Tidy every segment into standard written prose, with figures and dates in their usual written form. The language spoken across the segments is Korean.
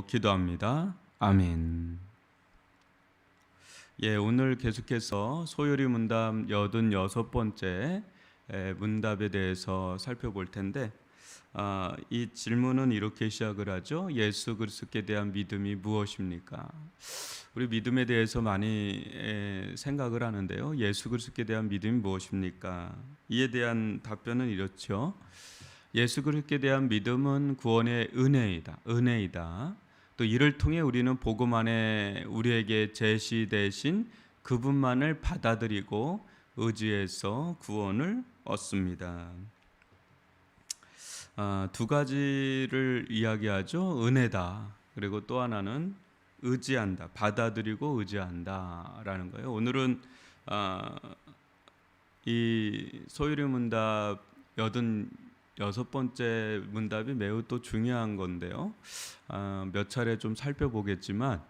기도합니다. 아멘. 오늘 계속해서 소요리 문답 86번째 문답에 대해서 살펴볼 텐데, 이 질문은 이렇게 시작을 하죠. 예수 그리스도께 대한 믿음이 무엇입니까? 우리 믿음에 대해서 많이 생각을 하는데요. 예수 그리스도께 대한 믿음이 무엇입니까? 이에 대한 답변은 이렇죠. 예수 그리스도께 대한 믿음은 구원의 은혜이다. 또 이를 통해 우리는 복음 안에 우리에게 제시되신 그분만을 받아들이고 의지해서 구원을 얻습니다. 두 가지를 이야기하죠. 은혜다. 그리고 또 하나는 의지한다. 받아들이고 의지한다라는 거예요. 오늘은 이 소유리 문답 86번째 문답이 매우 또 중요한 건데요. 몇 차례 좀 살펴보겠지만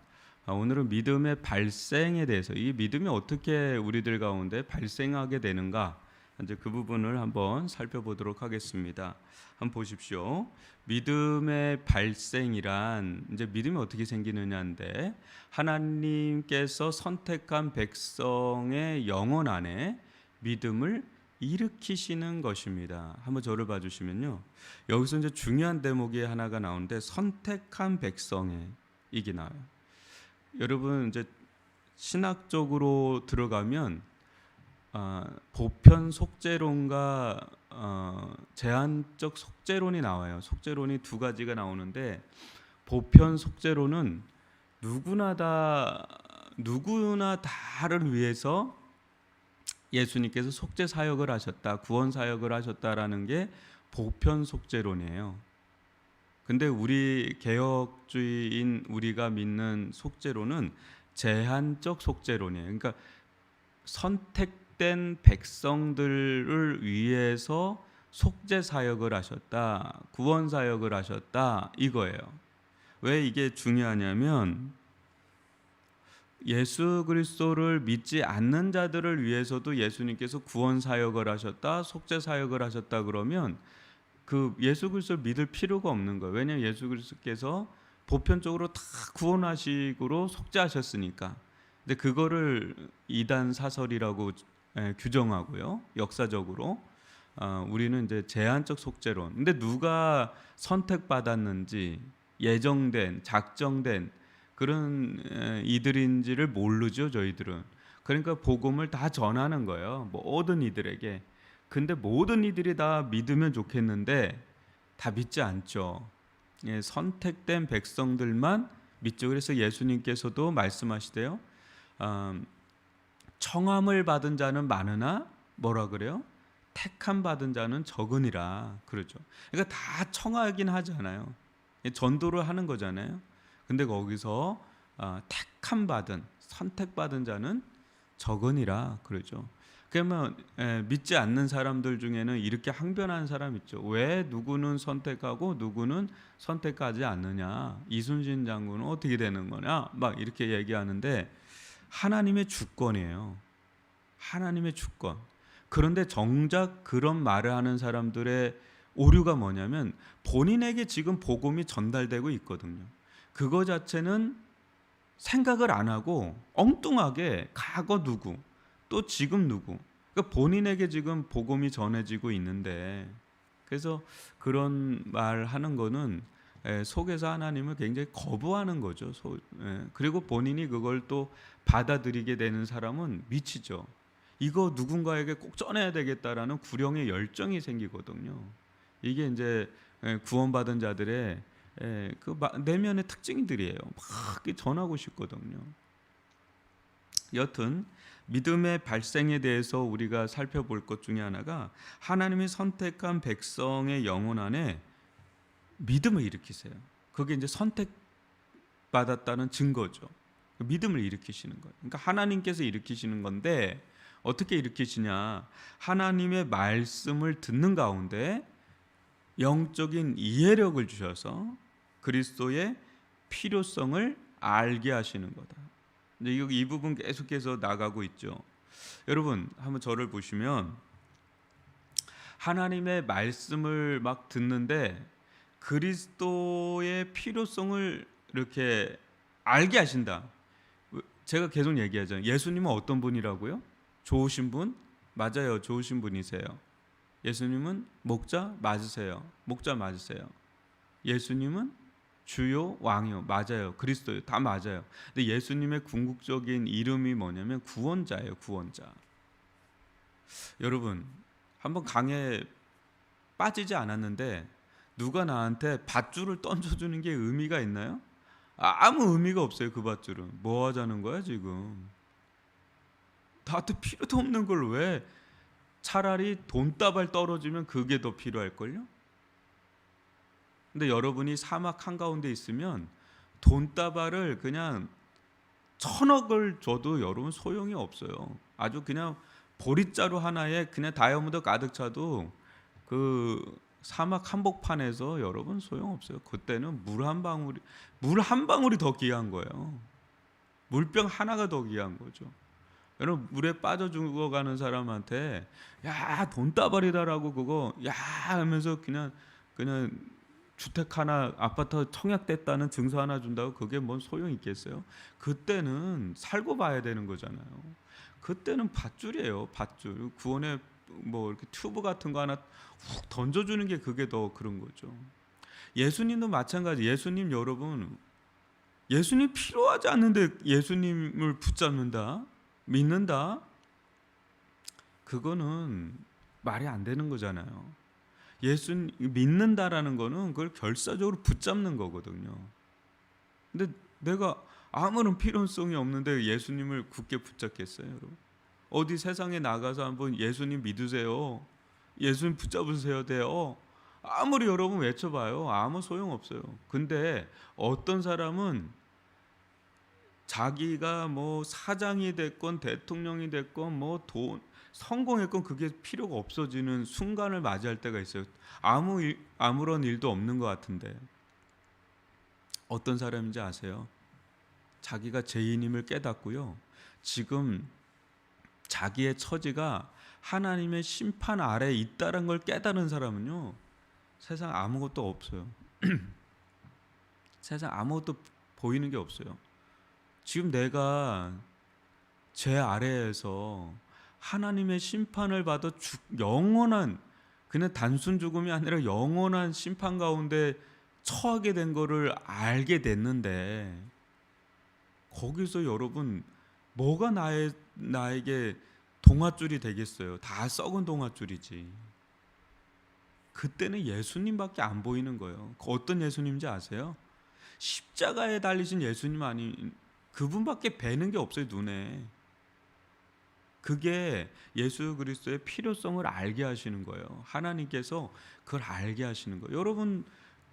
오늘은 믿음의 발생에 대해서, 이 믿음이 어떻게 우리들 가운데 발생하게 되는가, 이제 그 부분을 한번 살펴보도록 하겠습니다. 한번 보십시오. 믿음의 발생이란, 이제 믿음이 어떻게 생기느냐인데, 하나님께서 선택한 백성의 영혼 안에 믿음을 일으키시는 것입니다. 한번 저를 봐주시면요. 여기서 이제 중요한 대목이 하나가 나오는데, 선택한 백성의 이게 나와요. 여러분 이제 신학적으로 들어가면 보편 속죄론과 제한적 속죄론이 나와요. 속죄론이 두 가지가 나오는데, 보편 속죄론은 누구나 다를 위해서 예수님께서 속죄 사역을 하셨다, 구원 사역을 하셨다라는 게 보편 속죄론이에요. 근데 우리 개혁주의인 우리가 믿는 속죄론은 제한적 속죄론이에요. 그러니까 선택된 백성들을 위해서 속죄 사역을 하셨다, 구원 사역을 하셨다, 이거예요. 왜 이게 중요하냐면, 예수 그리스도를 믿지 않는 자들을 위해서도 예수님께서 구원 사역을 하셨다, 속죄 사역을 하셨다 그러면 그 예수 그리스도를 믿을 필요가 없는 거예요. 왜냐하면 예수 그리스도께서 보편적으로 다 구원하시고 속죄하셨으니까. 근데 그거를 이단 사설이라고 규정하고요. 역사적으로 우리는 이제 제한적 속죄론. 근데 누가 선택받았는지, 예정된, 작정된 그런 이들인지를 모르죠, 저희들은. 그러니까 복음을 다 전하는 거예요, 모든 이들에게. 근데 모든 이들이 다 믿으면 좋겠는데 다 믿지 않죠. 선택된 백성들만 믿죠. 그래서 예수님께서도 말씀하시대요. 청함을 받은 자는 많으나 뭐라 그래요? 택함 받은 자는 적으니라 그러죠. 그러니까 다 청하긴 하잖아요. 전도를 하는 거잖아요. 근데 거기서 택함 받은, 선택받은 자는 적으니라 그러죠. 그러면 믿지 않는 사람들 중에는 이렇게 항변하는 사람 있죠. 왜 누구는 선택하고 누구는 선택하지 않느냐? 이순신 장군은 어떻게 되는 거냐? 막 이렇게 얘기하는데, 하나님의 주권이에요. 하나님의 주권. 그런데 정작 그런 말을 하는 사람들의 오류가 뭐냐면, 본인에게 지금 복음이 전달되고 있거든요. 그거 자체는 생각을 안 하고 엉뚱하게 과거 누구, 또 지금 누구, 그러니까 본인에게 지금 복음이 전해지고 있는데, 그래서 그런 말 하는 거는 속에서 하나님을 굉장히 거부하는 거죠. 그리고 본인이 그걸 또 받아들이게 되는 사람은 미치죠. 이거 누군가에게 꼭 전해야 되겠다라는 구령의 열정이 생기거든요. 이게 이제 구원받은 자들의 그 내면의 특징들이에요. 막 전하고 싶거든요. 여튼 믿음의 발생에 대해서 우리가 살펴볼 것 중에 하나가, 하나님이 선택한 백성의 영혼 안에 믿음을 일으키세요. 그게 이제 선택받았다는 증거죠. 믿음을 일으키시는 거예요. 그러니까 하나님께서 일으키시는 건데, 어떻게 일으키시냐? 하나님의 말씀을 듣는 가운데 영적인 이해력을 주셔서 그리스도의 필요성을 알게 하시는 거다. 이제 이 부분 계속해서 나가고 있죠. 여러분 한번 저를 보시면, 하나님의 말씀을 막 듣는데 그리스도의 필요성을 이렇게 알게 하신다. 제가 계속 얘기하잖아요. 예수님은 어떤 분이라고요? 좋으신 분? 맞아요. 좋으신 분이세요. 예수님은 목자 맞으세요. 목자 맞으세요. 예수님은 주요 왕이요. 맞아요. 그리스도요. 다 맞아요. 근데 예수님의 궁극적인 이름이 뭐냐면 구원자예요. 구원자. 여러분, 한번 강에 빠지지 않았는데 누가 나한테 밧줄을 던져주는 게 의미가 있나요? 아무 의미가 없어요. 그 밧줄은 뭐 하자는 거야 지금? 나한테 필요도 없는 걸 왜? 차라리 돈다발 떨어지면 그게 더 필요할걸요? 근데 여러분이 사막 한가운데 있으면 돈다발을 그냥 1,000억을 줘도 여러분 소용이 없어요. 아주 그냥 보릿자루 하나에 그냥 다이아몬드 가득 차도 그 사막 한복판에서 여러분 소용없어요. 그때는 물 한 방울이 더 귀한 거예요. 물병 하나가 더 귀한 거죠. 여러분 물에 빠져 죽어가는 사람한테 야 돈다발이다라고 그거 야 하면서 그냥 주택 하나 아파트 청약됐다는 증서 하나 준다고 그게 뭔 소용 있겠어요? 그때는 살고 봐야 되는 거잖아요. 그때는 밧줄이에요. 밧줄. 구원의 뭐 이렇게 튜브 같은 거 하나 훅 던져주는 게 그게 더 그런 거죠. 예수님도 마찬가지. 예수님 여러분, 예수님 필요하지 않는데 예수님을 붙잡는다, 믿는다, 그거는 말이 안 되는 거잖아요. 예수 믿는다라는 거는 그걸 결사적으로 붙잡는 거거든요. 근데 내가 아무런 필요성이 없는데 예수님을 굳게 붙잡겠어요, 여러분? 어디 세상에 나가서 한번 예수님 믿으세요, 예수님 붙잡으세요 돼요. 아무리 여러분 외쳐봐요, 아무 소용 없어요. 근데 어떤 사람은 자기가 뭐 사장이 됐건 대통령이 됐건 뭐 돈 성공했건 그게 필요가 없어지는 순간을 맞이할 때가 있어요. 아무런 일도 없는 것 같은데 어떤 사람인지 아세요? 자기가 죄인임을 깨닫고요. 지금 자기의 처지가 하나님의 심판 아래에 있다는 걸 깨달은 사람은요. 세상 아무것도 없어요. 세상 아무것도 보이는 게 없어요. 지금 내가 죄 아래에서 하나님의 심판을 받아 영원한, 그냥 단순 죽음이 아니라 영원한 심판 가운데 처하게 된 거를 알게 됐는데 거기서 여러분 뭐가 나에게 동아줄이 되겠어요? 다 썩은 동아줄이지. 그때는 예수님밖에 안 보이는 거예요. 어떤 예수님인지 아세요? 십자가에 달리신 예수님 아니, 그분밖에 뵈는 게 없어요, 눈에. 그게 예수 그리스도의 필요성을 알게 하시는 거예요. 하나님께서 그걸 알게 하시는 거예요. 여러분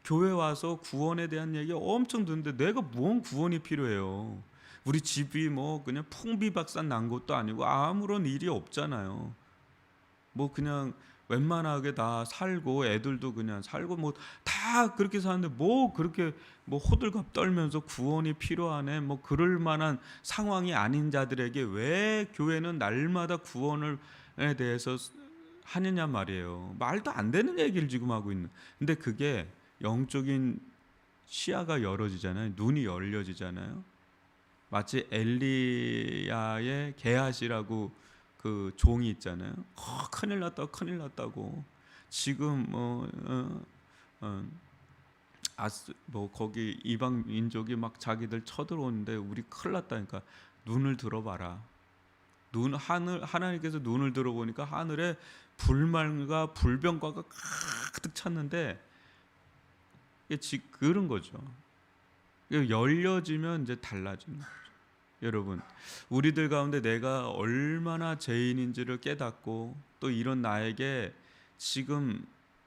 교회 와서 구원에 대한 얘기 엄청 듣는데 내가 뭔 구원이 필요해요? 우리 집이 뭐 그냥 풍비박산 난 것도 아니고 아무런 일이 없잖아요. 뭐 그냥 웬만하게 다 살고 애들도 그냥 살고 뭐 다 그렇게 사는데 뭐 그렇게 뭐 호들갑 떨면서 구원이 필요하네 뭐 그럴 만한 상황이 아닌 자들에게 왜 교회는 날마다 구원에 대해서 하느냐 말이에요. 말도 안 되는 얘기를 지금 하고 있는. 근데 그게 영적인 시야가 열어지잖아요. 눈이 열려지잖아요. 마치 엘리야의 게하시라고 그 종이 있잖아요. 큰일 났다, 큰일 났다고. 지금 뭐 거기 이방 민족이 막 자기들 쳐들어오는데 우리 큰일 났다니까. 눈을 들어봐라. 하나님께서 눈을 들어보니까 하늘에 불말과 불병과가 가득 찼는데 이게 그런 거죠. 열려지면 이제 달라지는 거죠. 여러분, 우리들 가운데 내가 얼마나 죄인인지를 깨닫고 또 이런 나에게 지금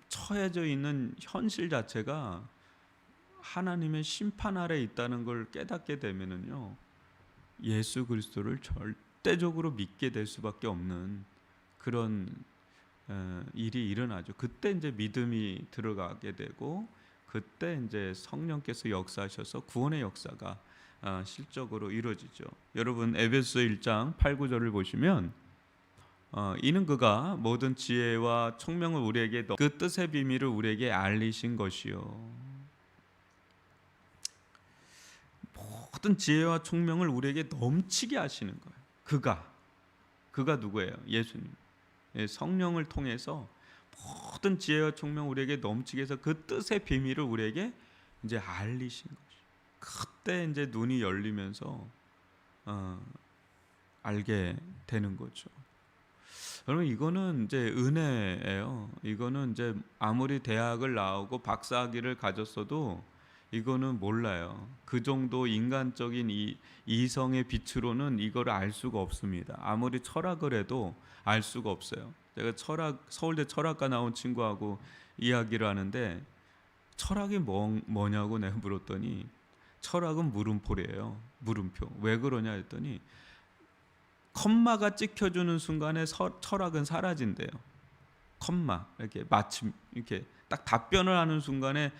처해져 있는 현실 자체가 하나님의 심판 아래 있다는 걸 깨닫게 되면은요, 예수 그리스도를 절대적으로 믿게 될 수밖에 없는 그런 일이 일어나죠. 그때 이제 믿음이 들어가게 되고 그때 이제 성령께서 역사하셔서 구원의 역사가 실적으로 이루어지죠. 여러분 에베소 1장 8, 9절을 보시면 이는 그가 모든 지혜와 총명을 우리에게 그 뜻의 비밀을 우리에게 알리신 것이요. 모든 지혜와 총명을 우리에게 넘치게 하시는 거예요. 그가 누구예요? 예수님. 예, 성령을 통해서 모든 지혜와 총명 우리에게 넘치게 해서 그 뜻의 비밀을 우리에게 이제 알리신 거죠. 그때 이제 눈이 열리면서 알게 되는 거죠. 여러분, 이거는 이제 은혜예요. 이거는 이제 아무리 대학을 나오고 박사학위를 가졌어도 이거는 몰라요. 그 정도 인간적인 이성의 빛으로는 이거를 알 수가 없습니다. 아무리 철학을 해도 알 수가 없어요. 제가 서울대 철학과 나온 친구하고 이야기를 하는데, 철학이 뭐냐고 내가 물었더니 철학은 물음표래요. 물음표. 왜 그러냐 했더니 컴마가 찍혀주는 순간에 철학은 사라진대요. 컴마 이렇게 마침 이렇게 딱 답변을 하는 순간에,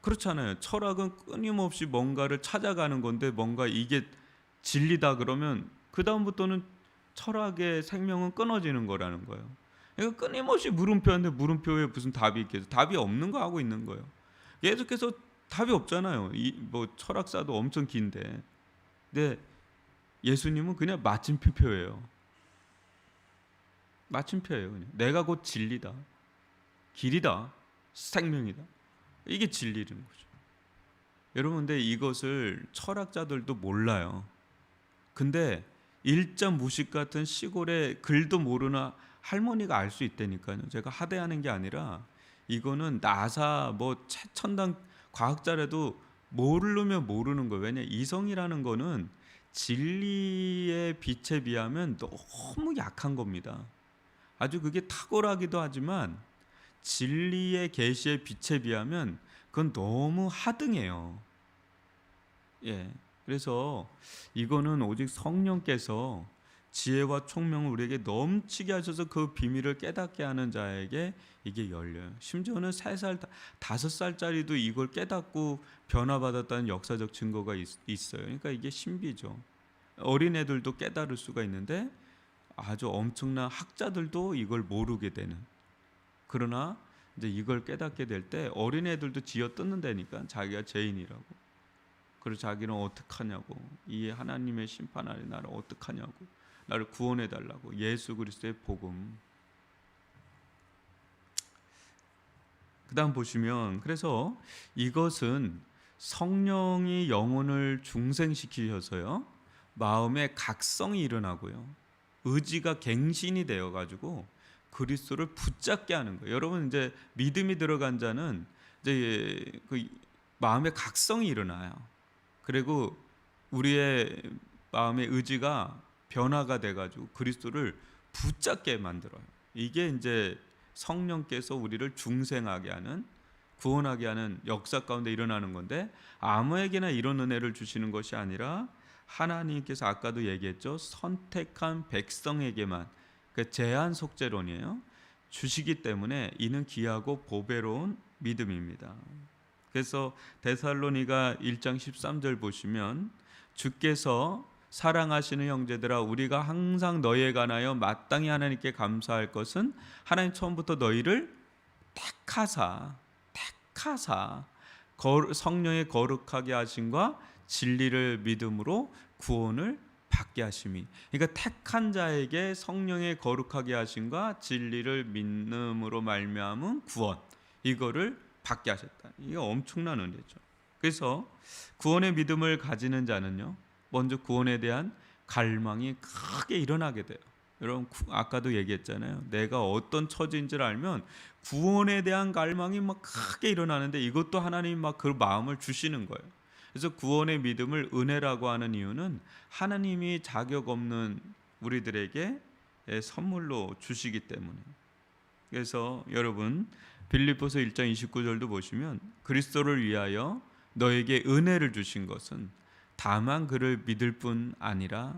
그렇잖아요. 철학은 끊임없이 뭔가를 찾아가는 건데, 뭔가 이게 진리다 그러면 그 다음부터는 철학의 생명은 끊어지는 거라는 거예요. 그러니까 끊임없이 물음표인데 물음표에 무슨 답이 있겠어요? 답이 없는 거 하고 있는 거예요. 계속해서 답이 없잖아요. 뭐 철학사도 엄청 긴데, 근데 예수님은 그냥 마침표예요. 마침표예요. 그냥. 내가 곧 진리다, 길이다, 생명이다. 이게 진리인 거죠. 여러분, 근데 이것을 철학자들도 몰라요. 근데 일자 무식 같은 시골의 글도 모르는 할머니가 알 수 있다니까요. 제가 하대하는 게 아니라, 이거는 나사 뭐 최첨단 과학자라도 모르면 모르는 거예요. 왜냐, 이성이라는 거는 진리의 빛에 비하면 너무 약한 겁니다. 아주 그게 탁월하기도 하지만 진리의 계시의 빛에 비하면 그건 너무 하등해요. 예. 그래서 이거는 오직 성령께서 지혜와 총명을 우리에게 넘치게 하셔서 그 비밀을 깨닫게 하는 자에게 이게 열려요. 심지어는 3살, 5살짜리도 이걸 깨닫고 변화받았다는 역사적 증거가 있어요. 그러니까 이게 신비죠. 어린애들도 깨달을 수가 있는데 아주 엄청난 학자들도 이걸 모르게 되는. 그러나 이제 이걸 깨닫게 될 때 어린애들도 지어 뜯는다니까, 자기가 죄인이라고. 그래서 자기는 어떡하냐고, 이 하나님의 심판 아래 나를 어떡하냐고, 나를 구원해 달라고. 예수 그리스도의 복음. 그 다음 보시면, 그래서 이것은 성령이 영혼을 중생시키셔서요, 마음의 각성이 일어나고요, 의지가 갱신이 되어가지고 그리스도를 붙잡게 하는 거예요. 여러분, 이제 믿음이 들어간 자는 이제 그 마음의 각성이 일어나요. 그리고 우리의 마음의 의지가 변화가 돼가지고 그리스도를 붙잡게 만들어요. 이게 이제 성령께서 우리를 중생하게 하는, 구원하게 하는 역사 가운데 일어나는 건데, 아무에게나 이런 은혜를 주시는 것이 아니라 하나님께서 아까도 얘기했죠. 선택한 백성에게만, 그 제한 속죄론이에요. 주시기 때문에 이는 귀하고 보배로운 믿음입니다. 그래서 데살로니가 1장 13절 보시면, 주께서 사랑하시는 형제들아, 우리가 항상 너희에 관하여 마땅히 하나님께 감사할 것은 하나님 처음부터 너희를 택하사 성령의 거룩하게 하심과 진리를 믿음으로 구원을 받게 하심이. 그러니까 택한 자에게 성령의 거룩하게 하심과 진리를 믿음으로 말미암은 구원, 이거를 받게 하셨다. 이게 엄청난 은혜죠. 그래서 구원의 믿음을 가지는 자는요, 먼저 구원에 대한 갈망이 크게 일어나게 돼요. 여러분, 아까도 얘기했잖아요. 내가 어떤 처지인 줄 알면 구원에 대한 갈망이 막 크게 일어나는데, 이것도 하나님이 막 그 마음을 주시는 거예요. 그래서 구원의 믿음을 은혜라고 하는 이유는 하나님이 자격 없는 우리들에게 선물로 주시기 때문에. 그래서 여러분, 빌립보서 1장 29절도 보시면, 그리스도를 위하여 너에게 은혜를 주신 것은 다만 그를 믿을 뿐 아니라,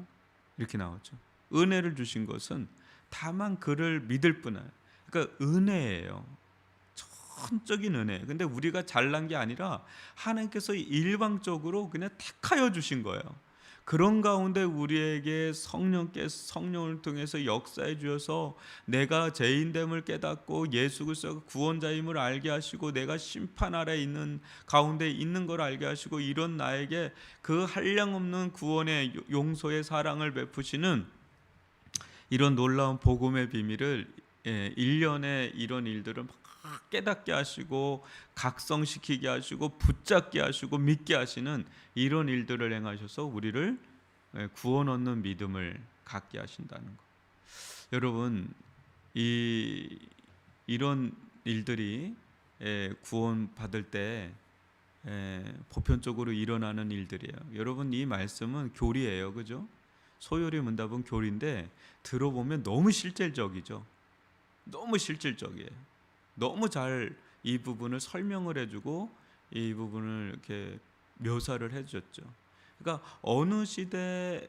이렇게 나오죠. 은혜를 주신 것은 다만 그를 믿을 뿐 아니라. 그러니까 은혜예요. 천적인 은혜. 근데 우리가 잘난 게 아니라 하나님께서 일방적으로 그냥 택하여 주신 거예요. 그런 가운데 우리에게 성령을 통해서 역사해 주셔서 내가 죄인됨을 깨닫고 예수 그리스도가 구원자임을 알게 하시고 내가 심판 아래 있는 가운데 있는 걸 알게 하시고 이런 나에게 그 한량없는 구원의 용서의 사랑을 베푸시는 이런 놀라운 복음의 비밀을 1년에 이런 일들을 막 깨닫게 하시고 각성시키게 하시고 붙잡게 하시고 믿게 하시는 이런 일들을 행하셔서 우리를 구원 얻는 믿음을 갖게 하신다는 것. 여러분 이런 일들이 구원 받을 때 보편적으로 일어나는 일들이에요. 여러분 이 말씀은 교리예요, 그죠? 소요리 문답은 교리인데 들어보면 너무 실질적이죠. 너무 실질적이에요. 너무 잘 이 부분을 설명을 해주고 이 부분을 이렇게 묘사를 해줬죠. 그러니까 어느 시대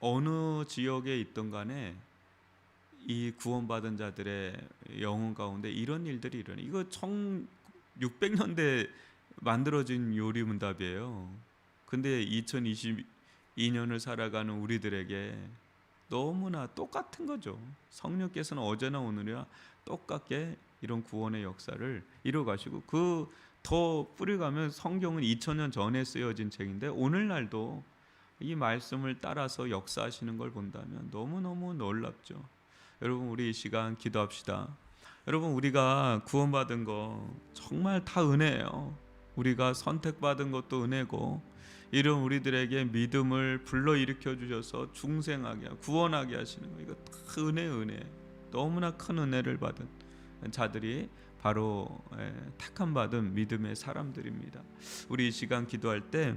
어느 지역에 있던 간에 이 구원받은 자들의 영혼 가운데 이런 일들이 일어나. 이거 1600년대 만들어진 요리문답이에요. 근데 2022년을 살아가는 우리들에게 너무나 똑같은 거죠. 성령께서는 어제나 오늘이나 똑같게 이런 구원의 역사를 이뤄가시고 그 더 뿌리가면 성경은 2000년 전에 쓰여진 책인데 오늘날도 이 말씀을 따라서 역사하시는 걸 본다면 너무너무 놀랍죠. 여러분 우리 이 시간 기도합시다. 여러분 우리가 구원받은 거 정말 다 은혜예요. 우리가 선택받은 것도 은혜고 이런 우리들에게 믿음을 불러일으켜 주셔서 중생하게 구원하게 하시는 거 이거 다 은혜 너무나 큰 은혜를 받은 자들이 바로 택함 받은 믿음의 사람들입니다. 우리 이 시간 기도할 때